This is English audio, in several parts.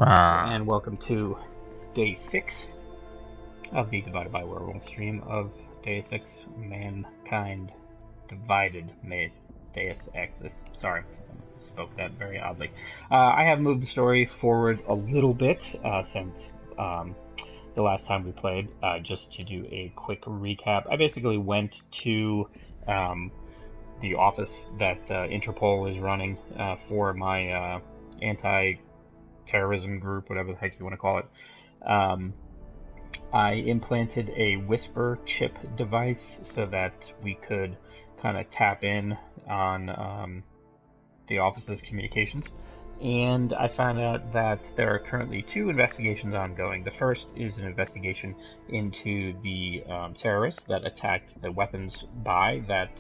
And welcome to day 6 of the Divided by Werewolves stream of Deus Ex Mankind Divided made Deus Ex. Sorry, I spoke that very oddly. I have moved the story forward a little bit since the last time we played, just to do a quick recap. I basically went to the office that Interpol is running for my anti-terrorism group, whatever the heck you want to call it. I implanted a whisper chip device so that we could kind of tap in on the office's communications. And I found out that there are currently 2 investigations ongoing. The first is an investigation into the terrorists that attacked the weapons buy that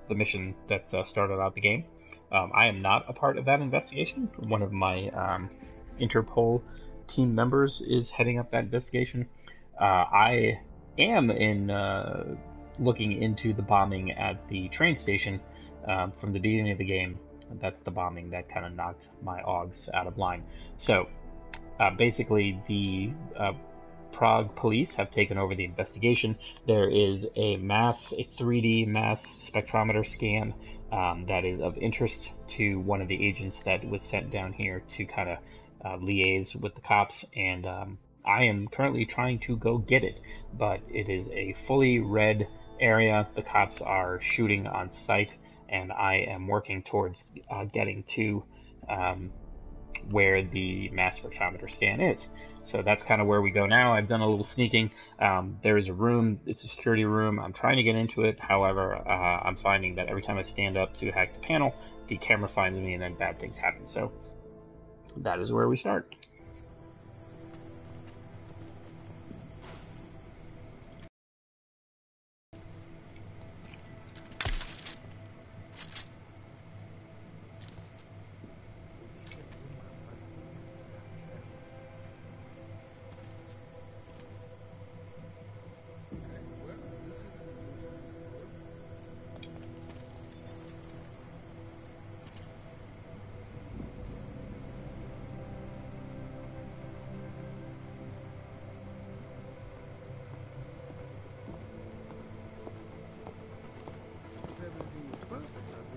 the mission that started out the game. I am not a part of that investigation. One of my Interpol team members is heading up that investigation. I am looking into the bombing at the train station from the beginning of the game. That's the bombing that kind of knocked my AUGs out of line. So basically the Prague police have taken over the investigation. There is a 3D mass spectrometer scan that is of interest to one of the agents that was sent down here to kind of liaise with the cops, and I am currently trying to go get it, but it is a fully red area. The cops are shooting on sight, and I am working towards getting to where the mass spectrometer scan is. So that's kind of where we go now. I've done a little sneaking. There's a room, it's a security room. I'm trying to get into it. However, I'm finding that every time I stand up to hack the panel, the camera finds me and then bad things happen. So that is where we start.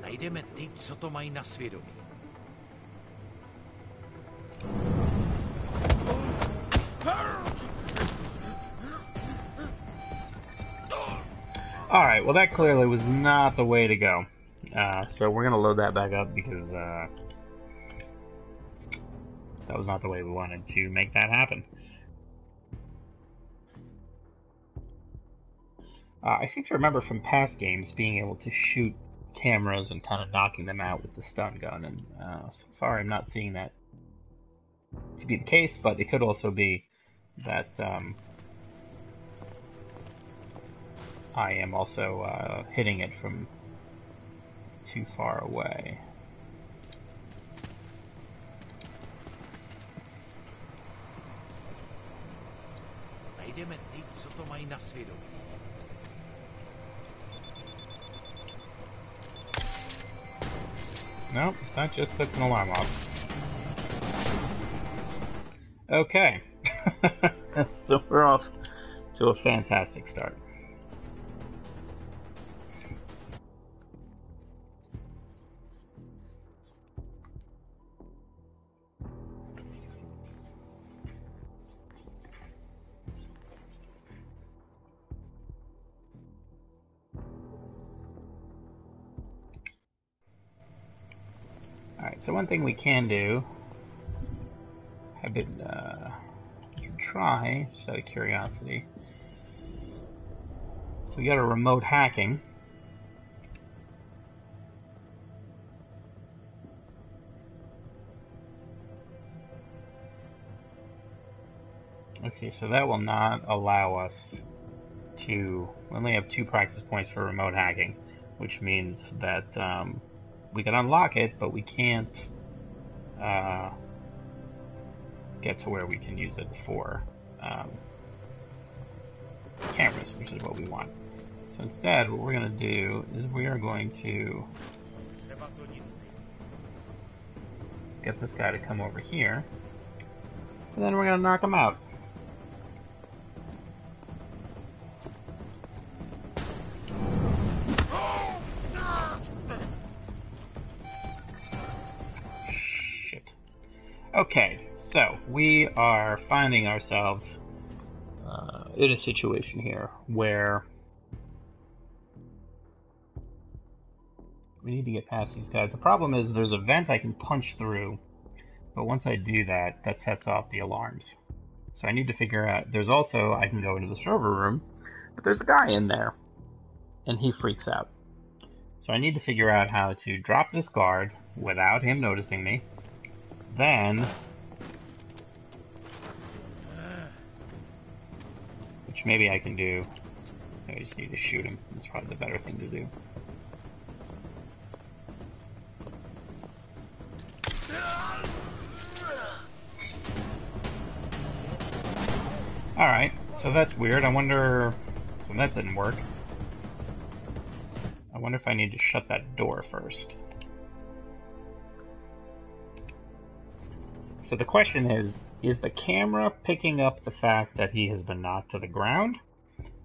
Najdeme ty, co to mají na svědomí. Alright, well that clearly was not the way to go. So we're going to load that back up because that was not the way we wanted to make that happen. I seem to remember from past games being able to shoot cameras and kind of knocking them out with the stun gun, and so far I'm not seeing that to be the case, but it could also be that I am also hitting it from too far away. Najdeme ty, co to mají na svědomí. Nope, that just sets an alarm off. Okay. So we're off to a fantastic start. Alright, so one thing we can do, we can try, just out of curiosity. So we got a remote hacking. Okay, so that will not allow us to, we only have 2 practice points for remote hacking, which means that we can unlock it, but we can't get to where we can use it for cameras, which is what we want. So instead, what we're going to do is we are going to get this guy to come over here, and then we're gonna knock him out. Shit. Okay, so we are finding ourselves in a situation here where we need to get past these guys. The problem is there's a vent I can punch through, but once I do that, that sets off the alarms. So I need to figure out, there's also, I can go into the server room, but there's a guy in there, and he freaks out. So I need to figure out how to drop this guard without him noticing me, then, which maybe I can do, I just need to shoot him. That's probably the better thing to do. Alright, so that's weird. I wonder... So that didn't work. I wonder if I need to shut that door first. So the question is the camera picking up the fact that he has been knocked to the ground?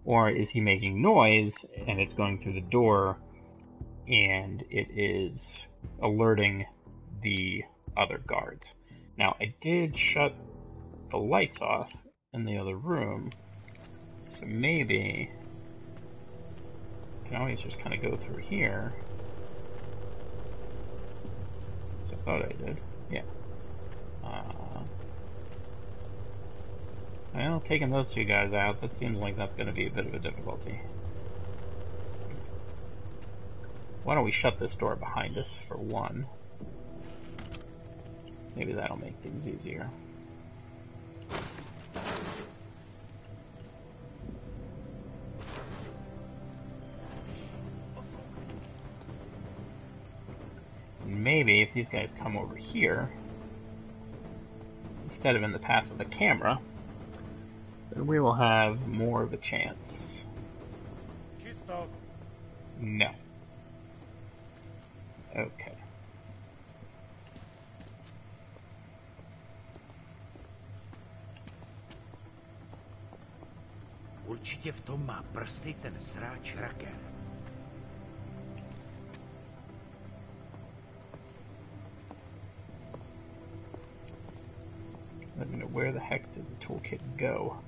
Or is he making noise and it's going through the door and it is alerting the other guards? Now, I did shut the lights off in the other room, so maybe I can always just kind of go through here. So I thought I did, yeah. Well, taking those two guys out, that seems like that's going to be a bit of a difficulty. Why don't we shut this door behind us for one? Maybe that'll make things easier. Maybe if these guys come over here, instead of in the path of the camera, then we will have more of a chance. No. Okay. Určitě v tom má prsty ten sráč Raker. I don't know where the heck did the toolkit go.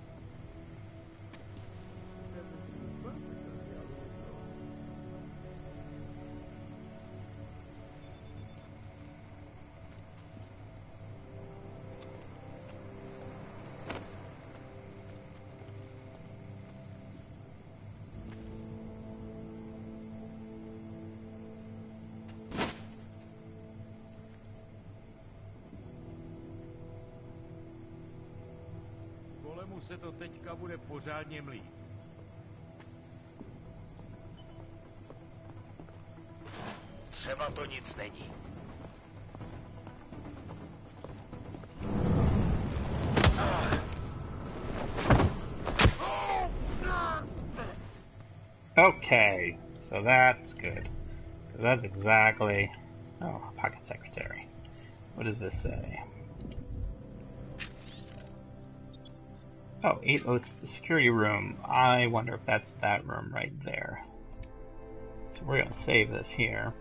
Kolemu se to teďka bude pořádně mlít. Třeba to nic není. Okay, so that's good. Because that's exactly... Oh, pocket secretary. What does this say? Oh, the security room. I wonder if that's that room right there. So we're going to save this here.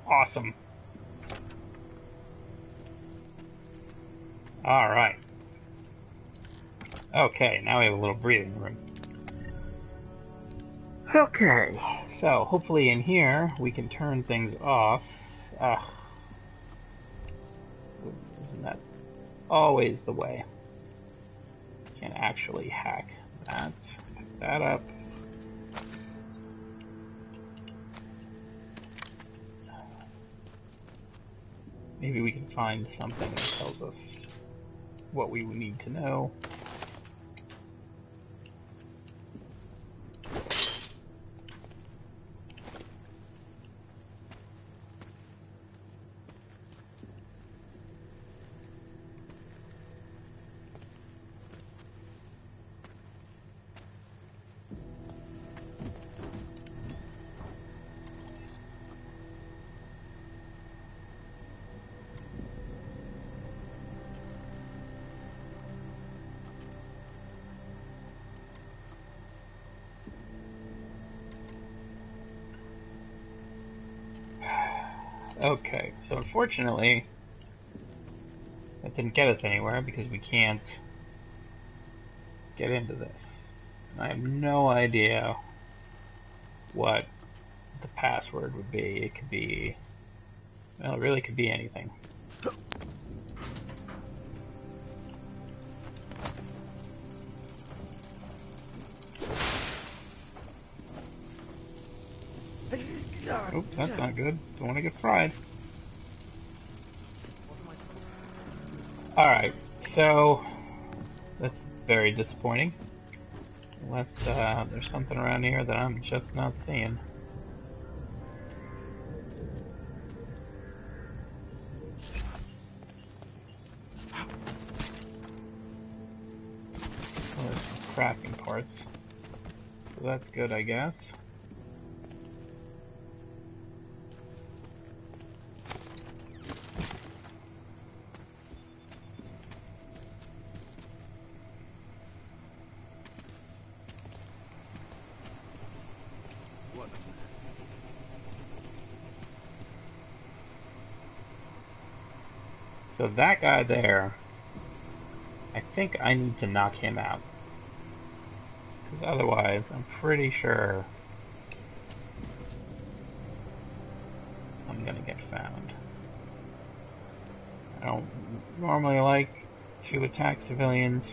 Awesome. Alright. Okay, now we have a little breathing room. Okay, so hopefully in here we can turn things off. Isn't that always the way? Can actually hack that. Pick that up. Maybe we can find something that tells us what we need to know. Okay, so unfortunately, that didn't get us anywhere because we can't get into this. I have no idea what the password would be. It could be, well, it really could be anything. Oh, that's not good. Don't want to get fried. Alright, so that's very disappointing. Unless there's something around here that I'm just not seeing. Well, there's some crafting parts. So that's good, I guess. So that guy there, I think I need to knock him out. Because otherwise, I'm pretty sure I'm gonna get found. I don't normally like to attack civilians,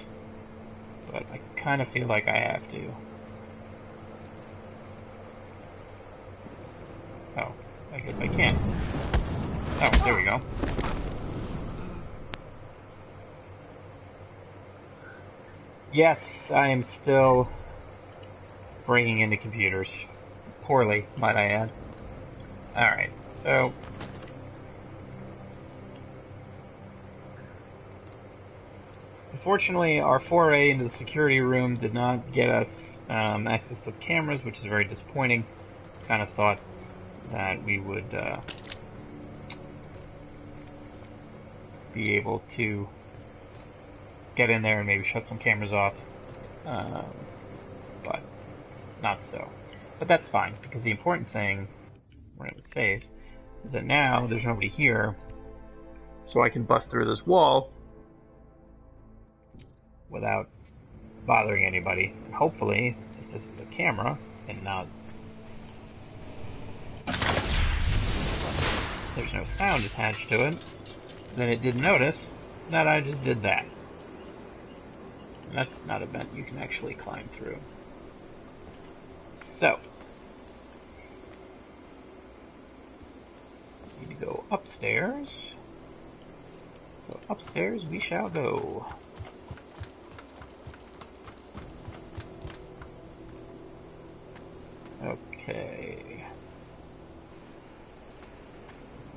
but I kind of feel like I have to. Oh, I guess I can't. Oh, there we go. Yes, I am still breaking into computers. Poorly, might I add. Alright, so unfortunately, our foray into the security room did not get us access to the cameras, which is very disappointing. Kind of thought that we would be able to get in there and maybe shut some cameras off, but not so. But that's fine, because the important thing, when it was saved, is that now there's nobody here, so I can bust through this wall without bothering anybody. And hopefully, if this is a camera and not, there's no sound attached to it, then it didn't notice that I just did that. And that's not a vent you can actually climb through. So, need to go upstairs. So upstairs we shall go. Okay.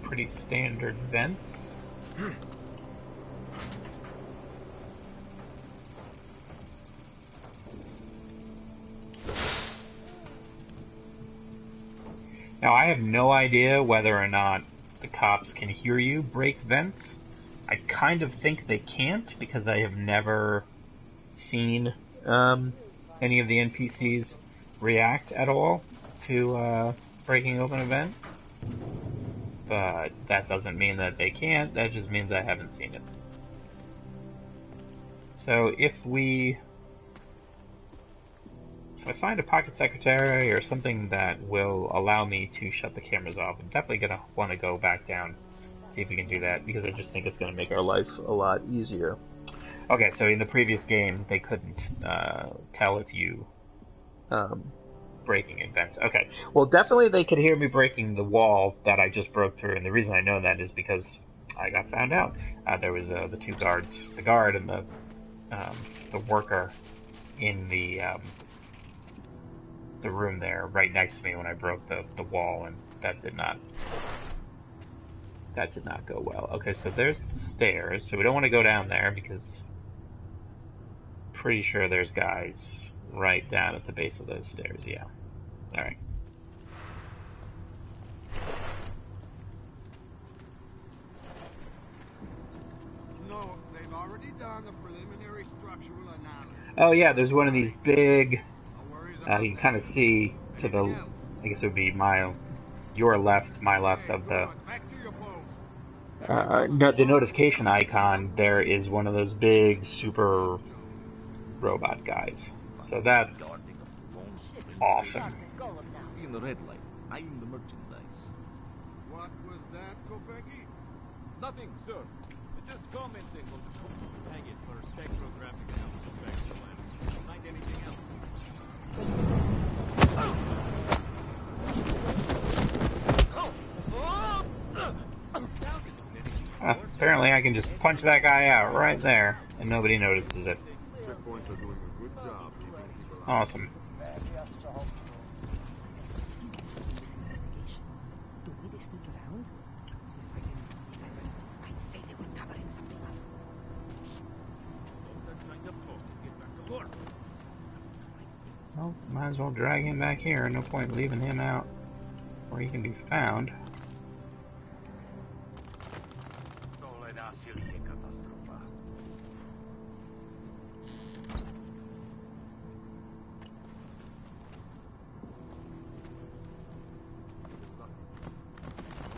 Pretty standard vents. Now, I have no idea whether or not the cops can hear you break vents. I kind of think they can't, because I have never seen any of the NPCs react at all to breaking open a vent. But that doesn't mean that they can't, that just means I haven't seen it. So if I find a pocket secretary or something that will allow me to shut the cameras off, I'm definitely going to want to go back down, see if we can do that, because I just think it's going to make our life a lot easier. Okay, so in the previous game, they couldn't tell if you breaking in vents. Okay, well, definitely they could hear me breaking the wall that I just broke through, and the reason I know that is because I got found out. There was the two guards, the guard and the worker, in the room there, right next to me when I broke the wall, and that did not go well. Okay, so there's the stairs. So we don't want to go down there because pretty sure there's guys right down at the base of those stairs. Yeah. All right. No, they've already done the preliminary structural analysis. Oh yeah, there's one of these big. No worries You about can kind of see to the. Anything else? I guess it would be your left, my left of the. Good. Back to your posts. No, the notification icon there is one of those big super robot guys. So that's awesome. In the red light, eyeing the merchandise. What was that, Kopecki? Nothing, sir. Just commenting on the hang it for spectrographic analysis spectral lamps. Find anything else? Apparently I can just punch that guy out right there and nobody notices it. Checkpoints are doing a good job keeping people out. Awesome. Well, might as well drag him back here. No point leaving him out where he can be found. No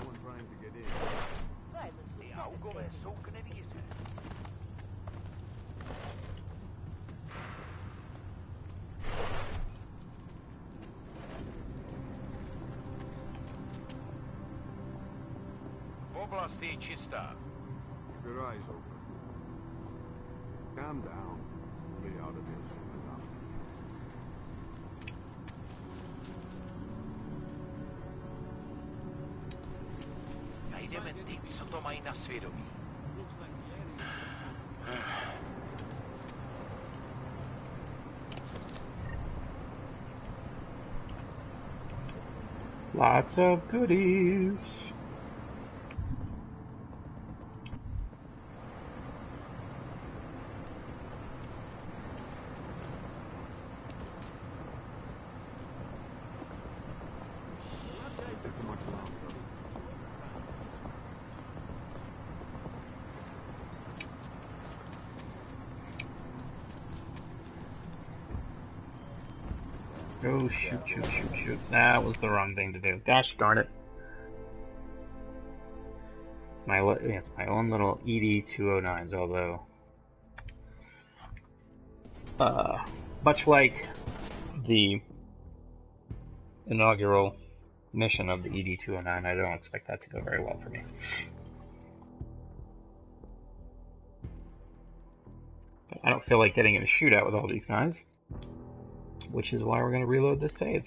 one trying to get in. Oblasti čistá. Keep your eyes open. Calm down. We'll be out of here soon enough. Najdeme ty, co to mají na svědomí. Lots of goodies. Oh, shoot, shoot, shoot, shoot. That was the wrong thing to do. Gosh darn it. It's my own little ED-209s, although... much like the inaugural mission of the ED-209, I don't expect that to go very well for me. I don't feel like getting in a shootout with all these guys, which is why we're going to reload this save.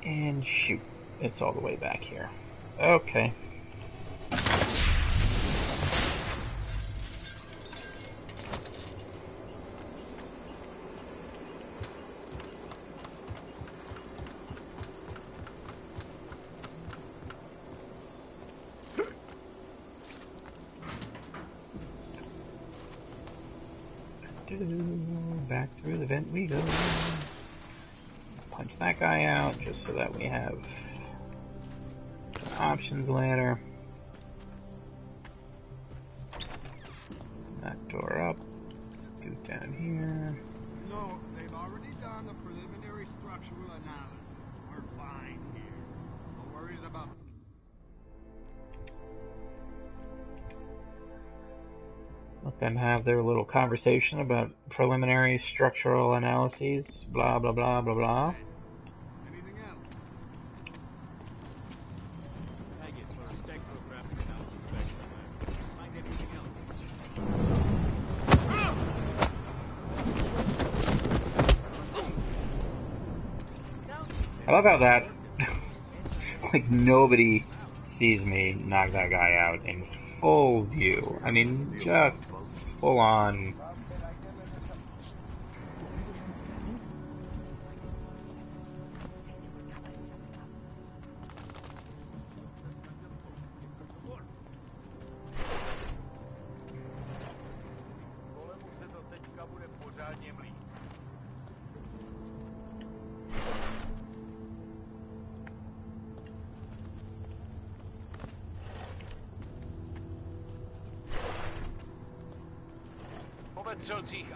And shoot, it's all the way back here. Okay. Back through the vent we go. Punch that guy out just so that we have options later. That door up. Scoot down here. No, they've already done the preliminary structural analysis. We're fine here. No worries about... Let them have their little conversation about preliminary structural analyses, blah, blah, blah, blah, blah. Anything else? Hang it for spectrographic analysis spectral lamps. Find anything else? I love how that, like, nobody sees me knock that guy out in full view. I mean, just full on.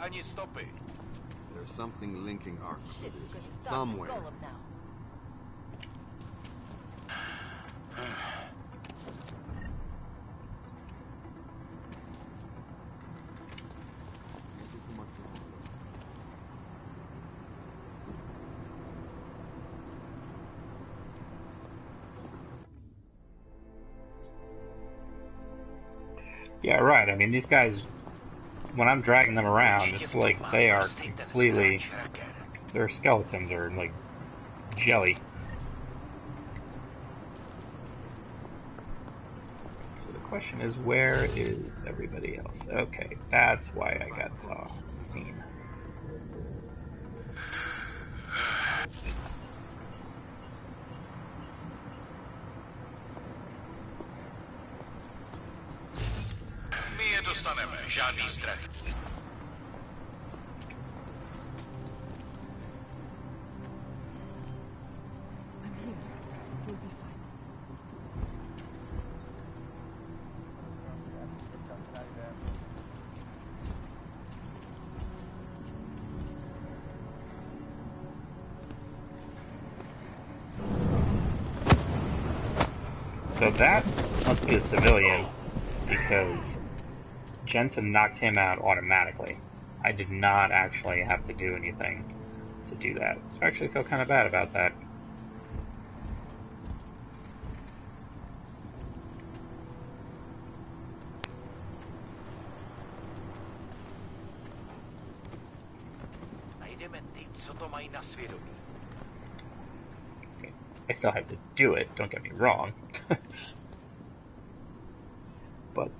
Ani stopy. There's something linking our Ship's crews gonna stop somewhere. Golem now. Yeah, right. I mean, these guys, when I'm dragging them around, it's like they are completely, their skeletons are like jelly. So the question is, where is everybody else? Okay, that's why I got seen. My je dostaneme, žádný strach. I'm here. We'll be fine. So that must be a civilian, because Jensen knocked him out automatically. I did not actually have to do anything to do that. So I actually feel kind of bad about that. Najdeme ty, co to mají na svědomí. I still have to do it, don't get me wrong. But,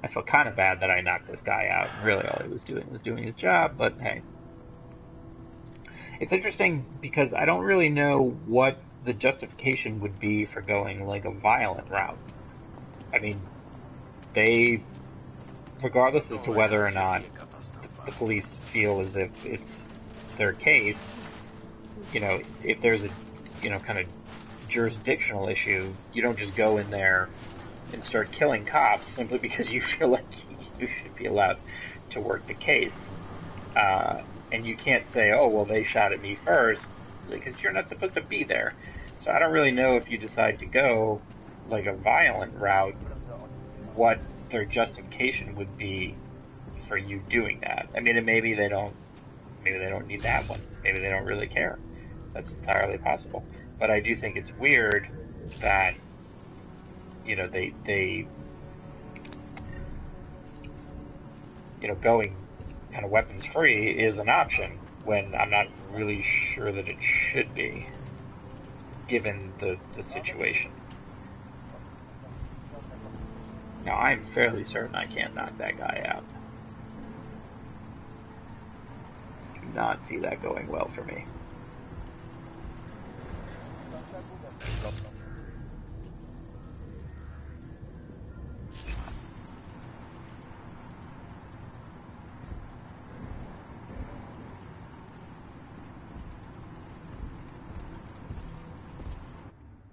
I feel kind of bad that I knocked this guy out. Really, all he was doing his job, but hey. It's interesting because I don't really know what the justification would be for going, like, a violent route. I mean, they, regardless as to whether or not the police feel as if it's their case, you know, if there's a, you know, kind of jurisdictional issue, you don't just go in there and start killing cops simply because you feel like you should be allowed to work the case. And you can't say, oh, well, they shot at me first, because you're not supposed to be there. So I don't really know if you decide to go, like, a violent route, what their justification would be for you doing that. I mean, and maybe they don't need that one. Maybe they don't really care. That's entirely possible. But I do think it's weird that, you know, they you know, going kind of weapons free is an option when I'm not really sure that it should be, given the situation. Now, I'm fairly certain I can't knock that guy out. Do not see that going well for me.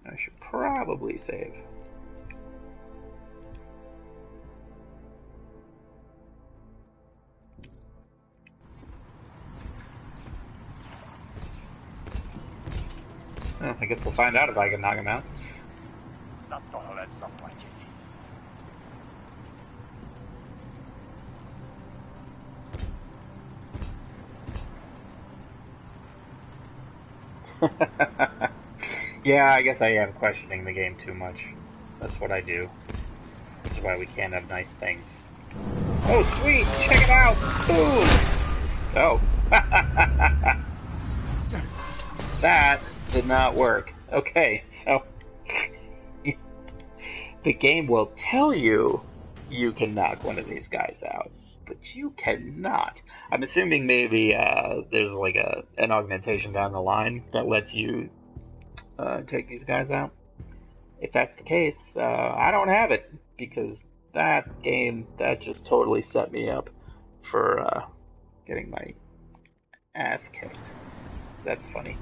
I should probably save. Well, I guess we'll find out if I can knock him out. Za tohle zaplatili. Yeah, I guess I am questioning the game too much. That's what I do. That's why we can't have nice things. Oh, sweet! Check it out! Boom! Oh. That did not work. Okay, so The game will tell you you can knock one of these guys out, but you cannot. I'm assuming maybe there's like an augmentation down the line that lets you take these guys out. If that's the case, I don't have it, because that game, that just totally set me up for getting my ass kicked. That's funny.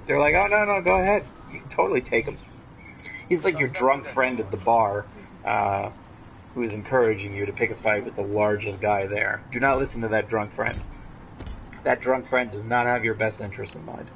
They're like, oh no, go ahead. You can totally take him. He's like your drunk friend at the bar, who's encouraging you to pick a fight with the largest guy there. Do not listen to that drunk friend. That drunk friend does not have your best interest in mind.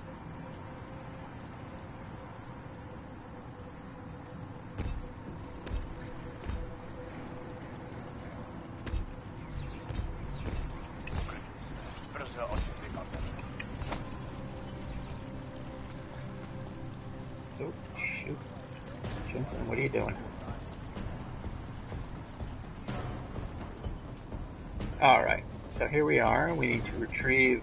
Oh, shoot. Jensen, what are you doing? Alright, so here we are. We need to retrieve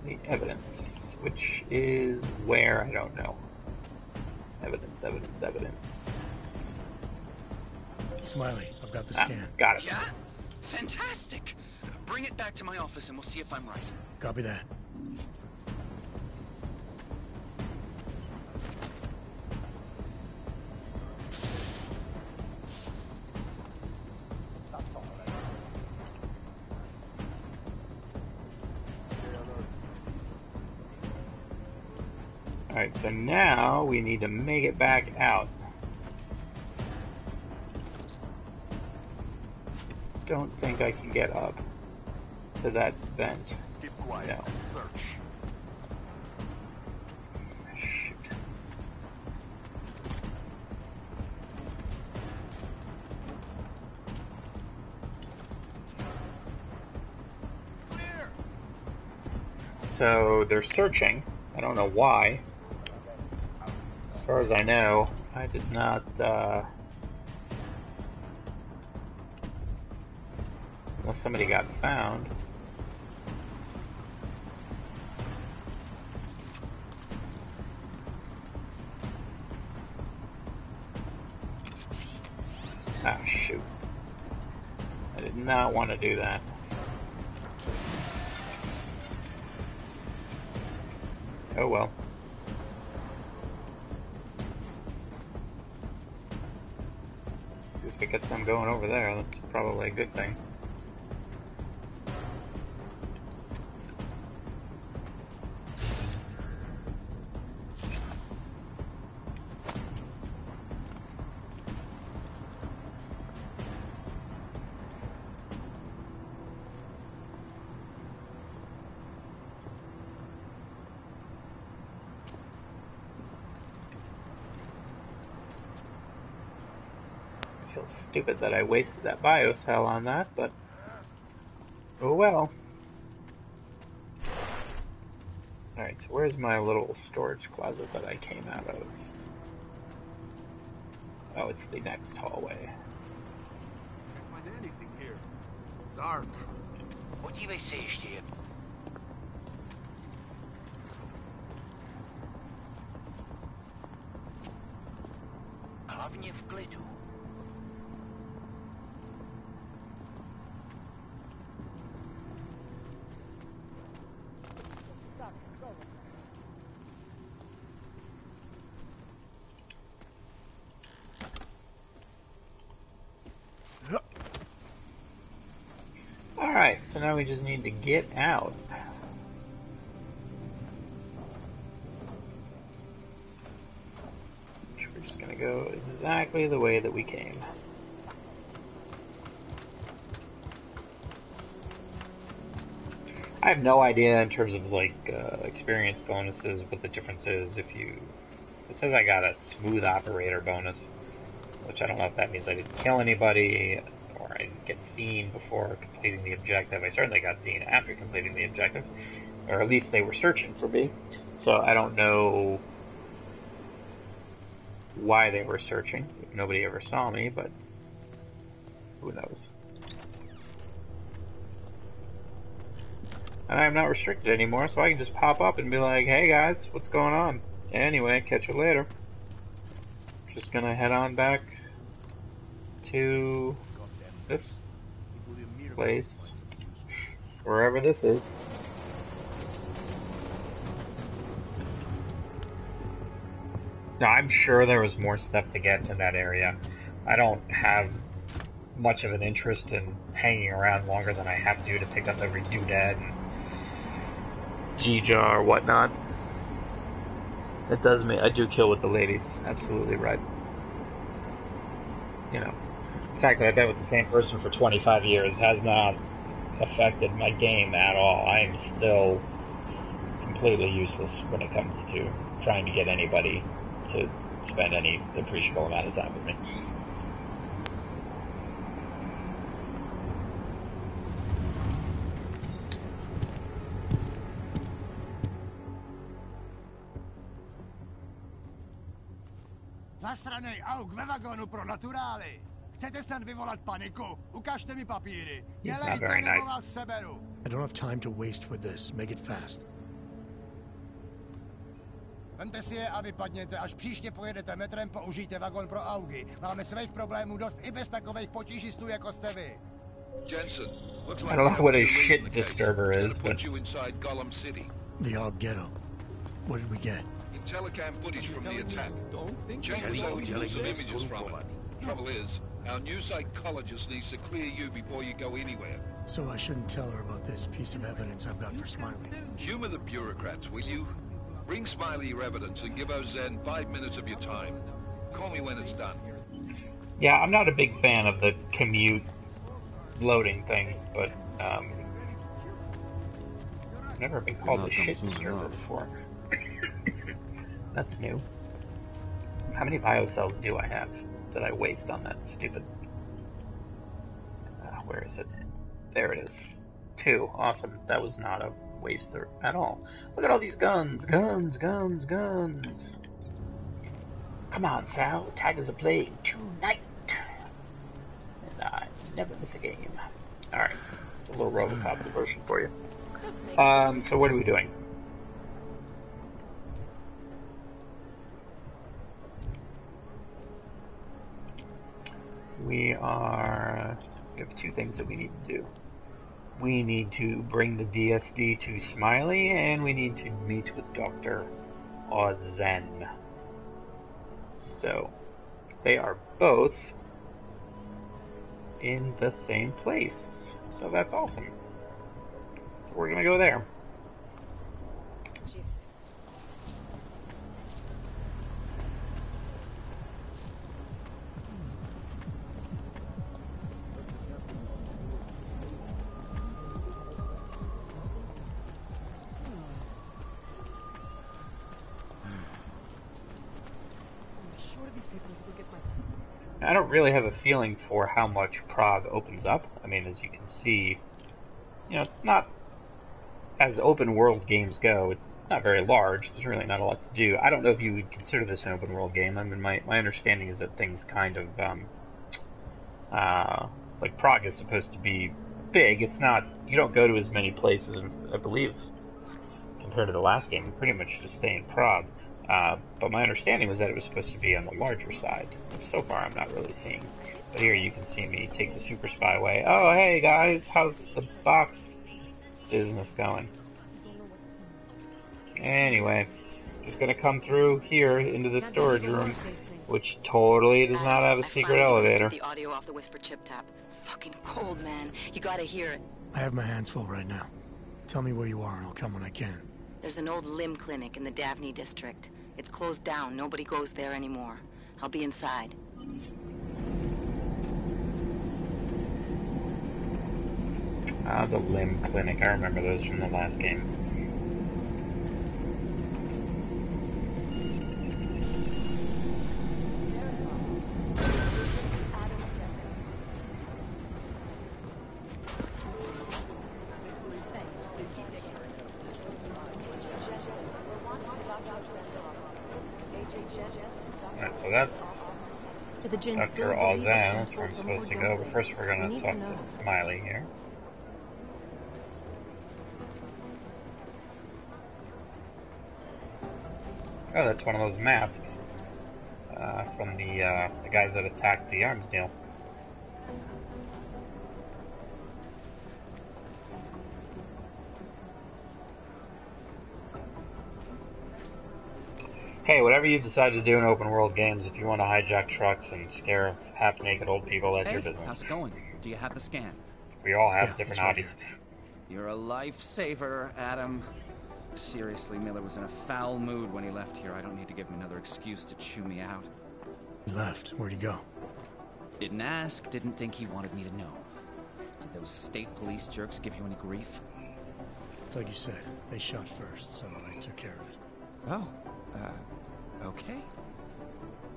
the evidence, which is where? I don't know. Evidence. Smiley, I've got the scan. Got it. Yeah? Fantastic! Bring it back to my office and we'll see if I'm right. Copy that. Alright, so now we need to make it back out. Don't think I can get up to that vent. Keep quiet. No. Search. Shoot. Clear! So they're searching. I don't know why. As far as I know, I did not, unless somebody got found. Ah, shoot. I did not want to do that. Oh well. Just because I'm going over there, that's probably a good thing. Feels stupid that I wasted that biocell on that, but oh well. Alright, so where's my little storage closet that I came out of? Oh, it's the next hallway. Can't find anything here. Dark. What do you say, Steve? Hlavně v klidu. Alright, so now we just need to get out. We're just gonna go exactly the way that we came. I have no idea in terms of like experience bonuses what the difference is if you... It says I got a smooth operator bonus, which I don't know if that means I didn't kill anybody or I didn't get seen before completing the objective. I certainly got seen after completing the objective, or at least they were searching for me. So I don't know why they were searching. Nobody ever saw me, but who knows. And I'm not restricted anymore, so I can just pop up and be like, hey guys, what's going on? Anyway, catch you later. just gonna head on back to this place, wherever this is. Now, I'm sure there was more stuff to get in that area. I don't have much of an interest in hanging around longer than I have to pick up every doodad and G-Jar or whatnot. It does me. I do kill with the ladies. Absolutely right. You know, the fact that I've been with the same person for 25 years has not affected my game at all. I am still completely useless when it comes to trying to get anybody to spend any appreciable amount of time with me. Zasranej auk ve vagónu pro naturály. Chcete snad vyvolat paniku? Ukažte mi papíry. Dělejte, nebo vás seberu. I don't have time to waste with this. Make it fast. Vemte si je a vypadněte, až příště pojedete metrem, použijte vagón pro augy. Máme svých problémů dost i bez takových potížistů, jako jste vy. Jensen, looks I like don't know what a shit disturber is, but... put you inside Gollum City. The AUG ghetto. What did we get? Telecam footage from the attack. Czech was owed some images from it. Trouble is, our new psychologist needs to clear you before you go anywhere. So I shouldn't tell her about this piece of evidence I've got for Smiley. Humor the bureaucrats, will you? Bring Smiley your evidence and give Ozen 5 minutes of your time. Call me when it's done. Yeah, I'm not a big fan of the commute loading thing, but, I've never been called a shit disturber before. That's new. How many biocells do I have that I waste on that stupid... where is it? There it is. 2. Awesome. That was not a waste at all. Look at all these guns! Guns, guns, guns! Come on, Sal. Tigers are playing tonight! And I never miss a game. Alright. A little Robocop version for you. So what are we doing? We have 2 things that we need to do. We need to bring the DSD to Smiley, and we need to meet with Dr. Ozen. So, they are both in the same place. So that's awesome. So we're gonna go there. I don't really have a feeling for how much Prague opens up. I mean, as you can see, you know, it's not, as open world games go, it's not very large. There's really not a lot to do. I don't know if you would consider this an open world game. I mean, my understanding is that things kind of, like Prague is supposed to be big. It's not, you don't go to as many places, I believe, compared to the last game. You pretty much just stay in Prague. But my understanding was that it was supposed to be on the larger side, which so far I'm not really seeing. But here you can see me take the super spy away. Oh, hey guys, how's the box business going? Anyway, just gonna come through here into the storage room, which totally does not have a secret elevator. The audio off the whisper chip tap. Fucking cold, man. You gotta hear it. I have my hands full right now. Tell me where you are and I'll come when I can. There's an old limb clinic in the Daphne district. It's closed down. Nobody goes there anymore. I'll be inside. Ah, the limb clinic. I remember those from the last game. Alright, so that's Dr. Ozen. That's where I'm supposed to go. But first we're going to talk to Smiley here. Oh, that's one of those masks. from the guys that attacked the arms deal. Hey, whatever you decide to do in open world games, if you want to hijack trucks and scare half-naked old people, that's your business. How's it going? Do you have the scan? We all have different hobbies. You're a lifesaver, Adam. Seriously, Miller was in a foul mood when he left here. I don't need to give him another excuse to chew me out. He left. Where'd he go? Didn't ask, didn't think he wanted me to know. Did those state police jerks give you any grief? It's like you said, they shot first, so I took care of it. Oh, okay.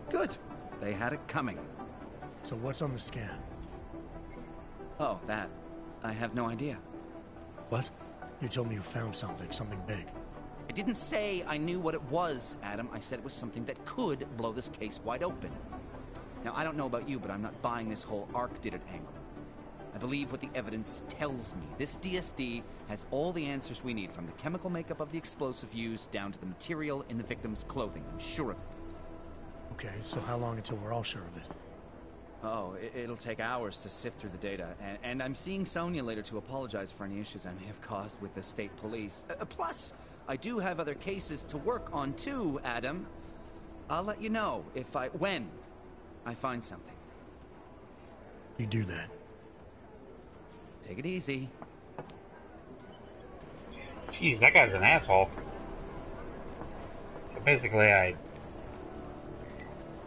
Good. They had it coming. So what's on the scan? Oh, that. I have no idea. What? You told me you found something big. I didn't say I knew what it was, Adam. I said it was something that could blow this case wide open. Now, I don't know about you, but I'm not buying this whole Ark did it angle. I believe what the evidence tells me. This DSD has all the answers we need, from the chemical makeup of the explosive used down to the material in the victim's clothing. I'm sure of it. Okay, so how long until we're all sure of it? Oh, it'll take hours to sift through the data, and I'm seeing Sonia later to apologize for any issues I may have caused with the state police. Plus, I do have other cases to work on too, Adam. I'll let you know when I find something. You do that. Take it easy. Jeez, that guy's an asshole. So basically,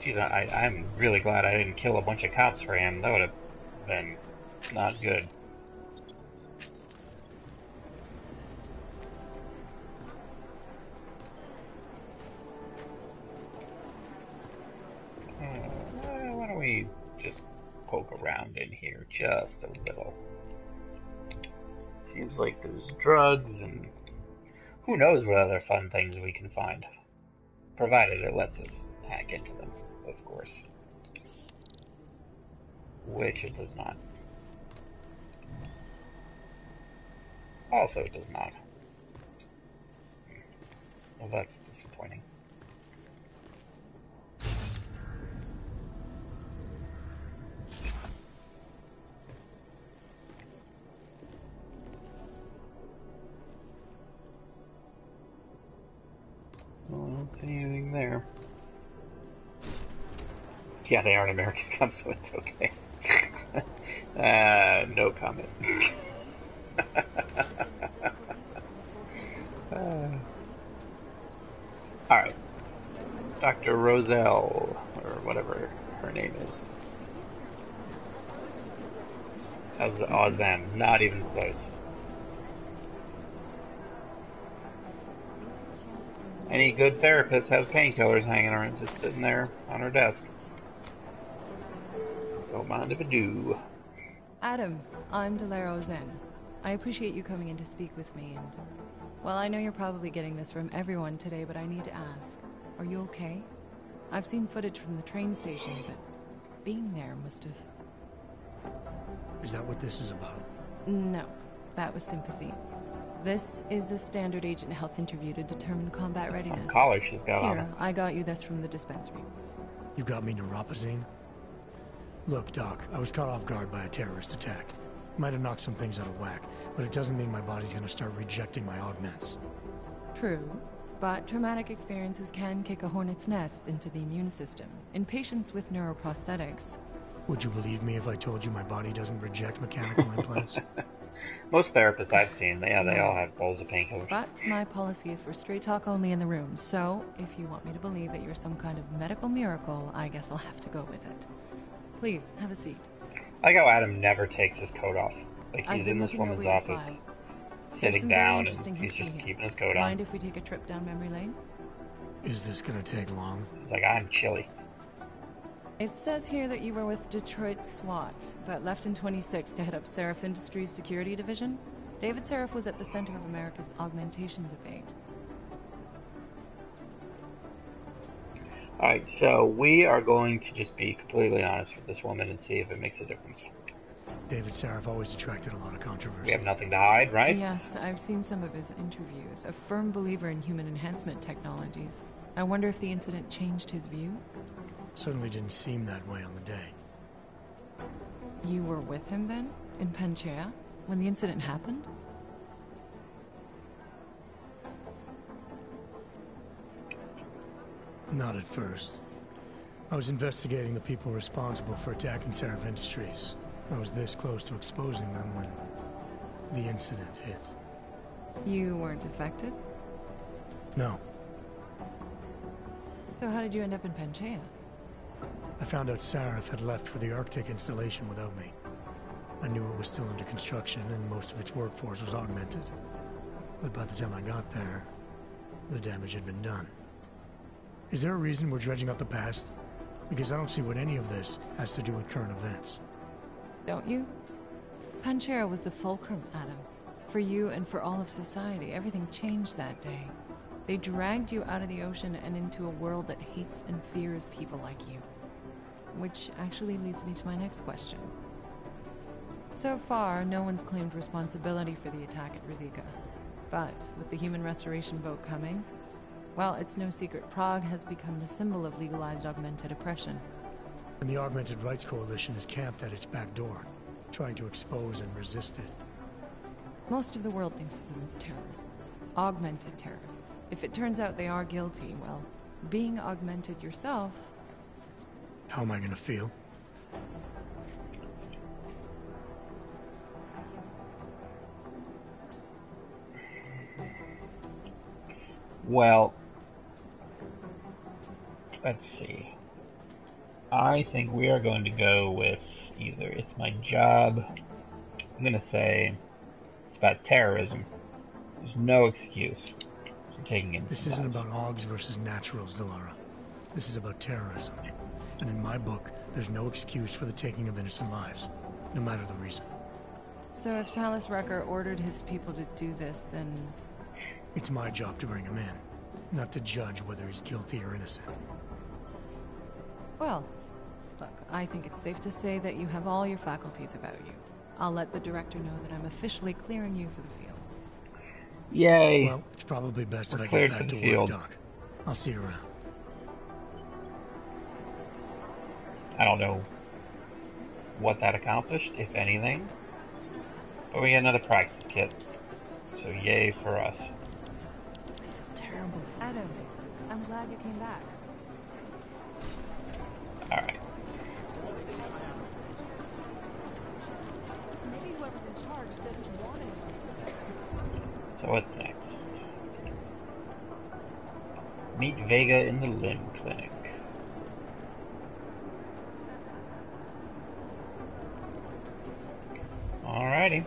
I'm really glad I didn't kill a bunch of cops for him. That would have been not good. Why don't we just poke around in here just a little? Seems like there's drugs and who knows what other fun things we can find. Provided it lets us hack into them, of course. Which it does not. Also it does not. Well, that's disappointing. Well, I don't see anything there. Yeah, they aren't American cops, so it's okay. No comment. Alright. Dr. Roselle, or whatever her name is. As Ozan, not even close. Any good therapist has painkillers hanging around, just sitting there on her desk. Don't mind if I do. Adam, I'm Delaro Zen. I appreciate you coming in to speak with me, and... well, I know you're probably getting this from everyone today, but I need to ask. Are you okay? I've seen footage from the train station, but being there must have... Is that what this is about? No, that was sympathy. This is a standard agent health interview to determine combat readiness. Some collar she's got on her. Here, I got you this from the dispensary. You got me neuropazine? Look, Doc, I was caught off guard by a terrorist attack. Might have knocked some things out of whack, but it doesn't mean my body's gonna start rejecting my augments. True, but traumatic experiences can kick a hornet's nest into the immune system. In patients with neuroprosthetics... Would you believe me if I told you my body doesn't reject mechanical implants? Most therapists I've seen, they all have bowls of painkillers. But my policy is for straight talk only in the room, so if you want me to believe that you're some kind of medical miracle, I guess I'll have to go with it. Please, have a seat. I like how Adam never takes his coat off. Like, he's in this woman's office, sitting down, and he's just keeping his coat on. Mind if we take a trip down memory lane? Is this gonna take long? He's like, I'm chilly. It says here that you were with Detroit SWAT, but left in 26 to head up Seraph Industries' security division. David Seraph was at the center of America's augmentation debate. Alright, so we are going to just be completely honest with this woman and see if it makes a difference. David Seraph always attracted a lot of controversy. We have nothing to hide, right? Yes, I've seen some of his interviews. A firm believer in human enhancement technologies. I wonder if the incident changed his view? Certainly didn't seem that way on the day. You were with him then? In Panchea? When the incident happened? Not at first. I was investigating the people responsible for attacking Seraph Industries. I was this close to exposing them when the incident hit. You weren't affected? No. So how did you end up in Panchea? I found out Seraph had left for the Arctic installation without me. I knew it was still under construction and most of its workforce was augmented. But by the time I got there, the damage had been done. Is there a reason we're dredging up the past? Because I don't see what any of this has to do with current events. Don't you? Panchea was the fulcrum, Adam. For you and for all of society, everything changed that day. They dragged you out of the ocean and into a world that hates and fears people like you. Which actually leads me to my next question. So far, no one's claimed responsibility for the attack at Rizika. But with the human restoration vote coming, well, it's no secret Prague has become the symbol of legalized augmented oppression. And the Augmented Rights Coalition is camped at its back door, trying to expose and resist it. Most of the world thinks of them as terrorists. Augmented terrorists. If it turns out they are guilty, well, being augmented yourself... How am I gonna feel? Well, let's see. I think we are going to go with either it's my job. I'm going to say it's about terrorism. There's no excuse for taking in. This isn't about Augs versus naturals, Delara. This is about terrorism. And in my book, there's no excuse for the taking of innocent lives, no matter the reason. So if Talus Rucker ordered his people to do this, then... It's my job to bring him in, not to judge whether he's guilty or innocent. Well, look, I think it's safe to say that you have all your faculties about you. I'll let the director know that I'm officially clearing you for the field. Yay! Well, it's probably best if I cleared get for back the to field. work, Doc. I'll see you around. I don't know what that accomplished, if anything. But we get another practice kit. So yay for us. Terrible. Adam, I'm glad you came back. Alright. Maybe whoever's in charge doesn't want it. So what's next? Meet Vega in the limb clinic. Alrighty.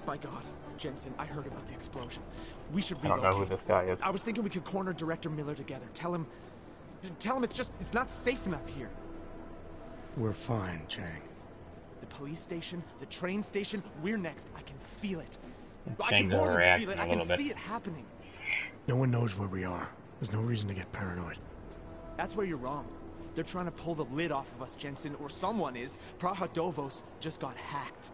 By God, Jensen, I heard about the explosion. We should I relocate. don't know who this guy is. I was thinking we could corner Director Miller together. Tell him it's not safe enough here. We're fine, Chang. The police station, the train station, we're next. I can feel it. I Chang's can more than overreacting feel it. a I can little bit. see it happening. No one knows where we are. There's no reason to get paranoid. That's where you're wrong. They're trying to pull the lid off of us, Jensen, or someone is. Praha-Dovos just got hacked.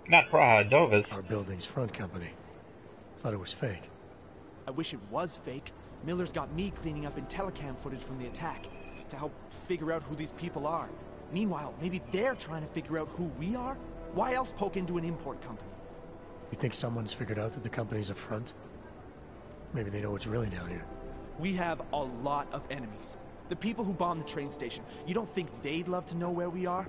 Not Praha-Dovos. Our building's front company. Thought it was fake. I wish it was fake. Miller's got me cleaning up IntelliCam footage from the attack to help figure out who these people are. Meanwhile, maybe they're trying to figure out who we are? Why else poke into an import company? You think someone's figured out that the company's a front? Maybe they know what's really down here. We have a lot of enemies. The people who bombed the train station. You don't think they'd love to know where we are?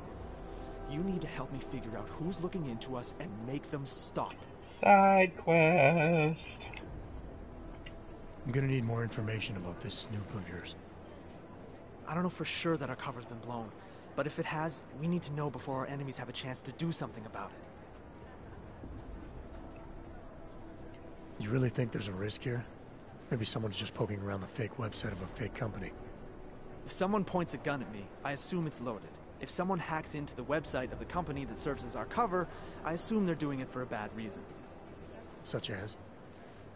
You need to help me figure out who's looking into us and make them stop. Side quest. I'm gonna need more information about this snoop of yours. I don't know for sure that our cover's been blown, but if it has, we need to know before our enemies have a chance to do something about it. You really think there's a risk here? Maybe someone's just poking around the fake website of a fake company. If someone points a gun at me, I assume it's loaded. If someone hacks into the website of the company that serves as our cover, I assume they're doing it for a bad reason. Such as?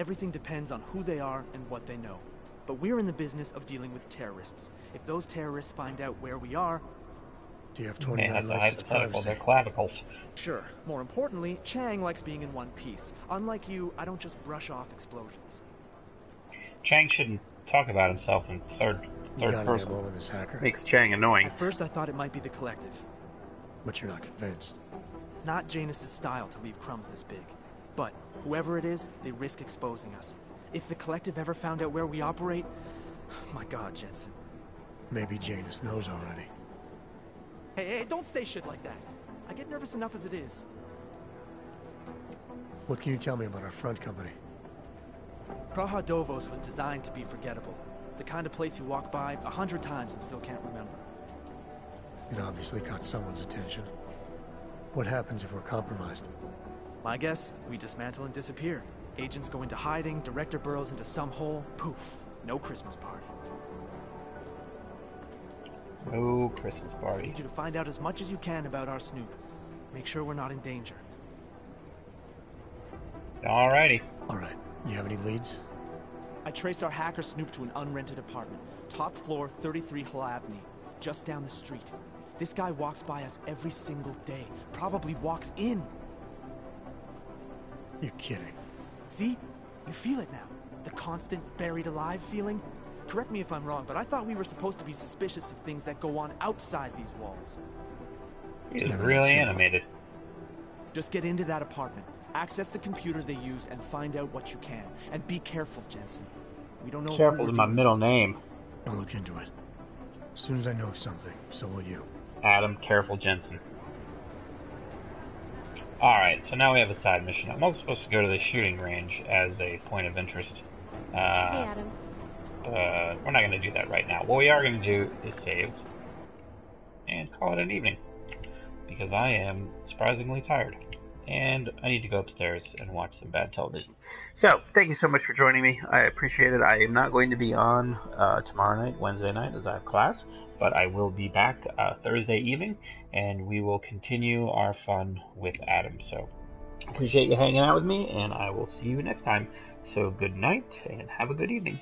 Everything depends on who they are and what they know. But we're in the business of dealing with terrorists. If those terrorists find out where we are... Do you have Man, 29 that's a license hypothetical. privacy? They're clavicles. Sure. More importantly, Chang likes being in one piece. Unlike you, I don't just brush off explosions. Chang shouldn't talk about himself in third third person. With this hacker? Makes Chang annoying. At first I thought it might be the Collective. But you're not convinced. Not Janus's style to leave crumbs this big. But whoever it is, they risk exposing us. If the Collective ever found out where we operate... My God, Jensen. Maybe Janus knows already. Hey, don't say shit like that. I get nervous enough as it is. What can you tell me about our front company? Praha Dovos was designed to be forgettable. The kind of place you walk by 100 times and still can't remember. It obviously caught someone's attention. What happens if we're compromised? My guess, we dismantle and disappear. Agents go into hiding, director burrows into some hole, poof. No Christmas party. No Christmas I party. need you to find out as much as you can about our Snoop. Make sure we're not in danger. Alrighty. Alright, you have any leads? I traced our hacker Snoop to an unrented apartment. Top floor, 33 Hull Avenue. Just down the street. This guy walks by us every single day. Probably walks in. You're kidding. See? You feel it now. The constant buried alive feeling. Correct me if I'm wrong, but I thought we were supposed to be suspicious of things that go on outside these walls. He's really animated. Just get into that apartment, access the computer they used, and find out what you can. And be careful, Jensen. We don't know. Careful is my middle name. I'll look into it. As soon as I know something, so will you. Adam Careful Jensen. Alright, so now we have a side mission. I'm also supposed to go to the shooting range as a point of interest. Hey, Adam. We're not going to do that right now. What we are going to do is save and call it an evening, because I am surprisingly tired and I need to go upstairs and watch some bad television. So, thank you so much for joining me. I appreciate it. I am not going to be on tomorrow night, Wednesday night, as I have class, but I will be back Thursday evening, and we will continue our fun with Adam. So, appreciate you hanging out with me, and I will see you next time. So, good night, and have a good evening.